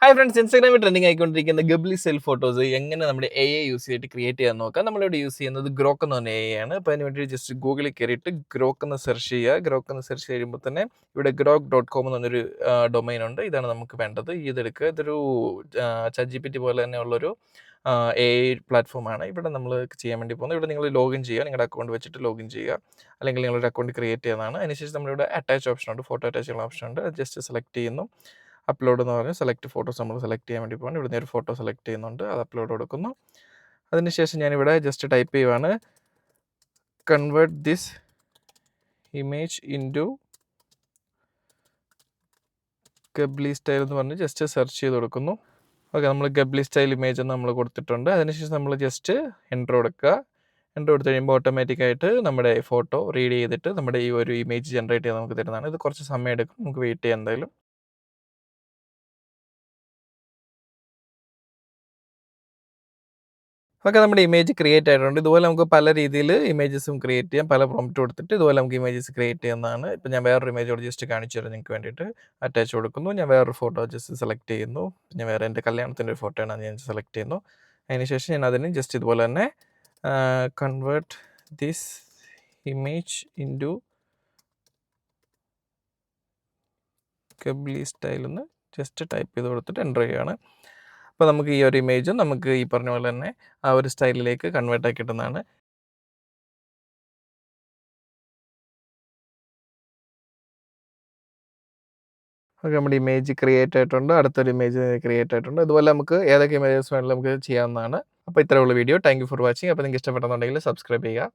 Hi friends, ഇൻസ്റ്റാഗ്രാമിൽ trending ആയിക്കൊണ്ടിരിക്കുന്ന ഗബ്ലി self photos എങ്ങനെ നമ്മുടെ AI യൂസ് ചെയ്തിട്ട് ക്രിയേറ്റ് ചെയ്യാൻ നോക്കാം. നമ്മളിവിടെ യൂസ് ചെയ്യുന്നത് ഗ്രോക്ക് എന്ന് പറഞ്ഞ AI ആണ്. അപ്പോൾ അതിന് വേണ്ടി ജസ്റ്റ് ഗൂഗിളിൽ കയറിയിട്ട് ഗ്രോക്ക് എന്ന് സെർച്ച് ചെയ്യുക. ഗ്രോക്ക് എന്ന് സെർച്ച് ചെയ്യുമ്പോൾ തന്നെ ഇവിടെ grok.com എന്ന് പറഞ്ഞൊരു ഡൊമൈൻ ഉണ്ട്. ഇതാണ് നമുക്ക് വേണ്ടത്. ഇതെടുക്കുക. ഇതൊരു ChatGPT പോലെ തന്നെ ഉള്ളൊരു AI പ്ലാറ്റ്ഫോമാണ്. ഇവിടെ നമ്മൾ ചെയ്യാൻ വേണ്ടി പോകുന്നത്, ഇവിടെ നിങ്ങൾ ലോഗിൻ ചെയ്യുക. നിങ്ങളുടെ അക്കൗണ്ട് വെച്ചിട്ട് ലോഗിൻ ചെയ്യുക, അല്ലെങ്കിൽ നിങ്ങളൊരു അക്കൗണ്ട് ക്രിയേറ്റ് ചെയ്യുന്നതാണ്. അതിനുശേഷം നമ്മളിവിടെ അറ്റാച്ച് ഓപ്ഷൻ ഉണ്ട്, ഫോട്ടോ അറ്റാച്ച് ചെയ്യുന്ന ഓപ്ഷൻ ഉണ്ട്. അത് ജസ്റ്റ് സെലക്ട് ചെയ്യുന്നു. അപ്ലോഡ് എന്ന് പറഞ്ഞ് സെലക്ട് ഫോട്ടോസ് നമ്മൾ സെലക്ട് ചെയ്യാൻ വേണ്ടി പോകുന്നു. ഇവിടെ ഒരു ഫോട്ടോ സെലക്ട് ചെയ്യുന്നുണ്ട്, അത് അപ്ലോഡ് കൊടുക്കുന്നു. അതിനുശേഷം ഞാനിവിടെ ജസ്റ്റ് ടൈപ്പ് ചെയ്യുവാണ്, convert this image into Ghibli style എന്ന് പറഞ്ഞ് ജസ്റ്റ് സെർച്ച് ചെയ്ത് കൊടുക്കുന്നു. ഓക്കെ, നമ്മൾ ഗബ്ലി സ്റ്റൈൽ ഇമേജ് എന്ന് നമ്മൾ കൊടുത്തിട്ടുണ്ട്. അതിനുശേഷം നമ്മൾ ജസ്റ്റ് എൻ്റർ കൊടുക്കുക. എൻ്റർ കൊടുത്തു കഴിയുമ്പോൾ ഓട്ടോമാറ്റിക്കായിട്ട് നമ്മുടെ ഫോട്ടോ റീഡ് ചെയ്തിട്ട് നമ്മുടെ ഈ ഒരു ഇമേജ് ജനറേറ്റ് ചെയ്ത് നമുക്ക് തരുന്നതാണ്. ഇത് കുറച്ച് സമയം എടുക്കും, നമുക്ക് വെയിറ്റ് ചെയ്യാം എന്തായാലും. ഓക്കെ, നമ്മുടെ ഇമേജ് ക്രിയേറ്റ് ആയിട്ടുണ്ട്. ഇതുപോലെ നമുക്ക് പല രീതിയിൽ ഇമേജസും ക്രിയേറ്റ് ചെയ്യാം. പല പ്രോംപ്റ്റ് കൊടുത്തിട്ട് ഇതുപോലെ നമുക്ക് ഇമേജസ് ക്രിയേറ്റ് ചെയ്യുന്നതാണ്. ഇപ്പോൾ ഞാൻ വേറൊരു ഇമേജോട് ജസ്റ്റ് കാണിച്ചു തരാം നിങ്ങൾക്ക് വേണ്ടിയിട്ട്. അറ്റാച്ച് കൊടുക്കുന്നു. ഞാൻ വേറൊരു ഫോട്ടോ ജസ്റ്റ് സെലക്ട് ചെയ്യുന്നു. ഞാൻ വേറെ എൻ്റെ കല്യാണത്തിൻ്റെ ഒരു ഫോട്ടോയാണ്, ഞാൻ സെലക്ട് ചെയ്യുന്നു. അതിനുശേഷം ഞാൻ അതിന് ജസ്റ്റ് ഇതുപോലെ തന്നെ convert this image into Ghibli style എന്ന് ജസ്റ്റ് ടൈപ്പ് ചെയ്ത് കൊടുത്തിട്ട് എൻ്റർ ചെയ്യുകയാണ്. അപ്പോൾ നമുക്ക് ഈ ഒരു ഇമേജും നമുക്ക് ഈ പറഞ്ഞ പോലെ തന്നെ ആ ഒരു സ്റ്റൈലിലേക്ക് കൺവേർട്ട് ആക്കി കിട്ടുന്നതാണ്. ഓക്കെ, നമ്മുടെ ഇമേജ് ക്രിയേറ്റ് ആയിട്ടുണ്ട്. അടുത്തൊരു ഇമേജ് ക്രിയേറ്റ് ആയിട്ടുണ്ട്. അതുപോലെ നമുക്ക് ഏതൊക്കെ ഇമേജസ് വേണമെങ്കിലും നമുക്ക് ചെയ്യാവുന്നതാണ്. അപ്പോൾ ഇത്രയേ ഉള്ളൂ video. Thank you for watching. അപ്പോൾ നിങ്ങൾക്ക് ഇഷ്ടപ്പെട്ടെന്നുണ്ടെങ്കിൽ സബ്സ്ക്രൈബ് ചെയ്യുക.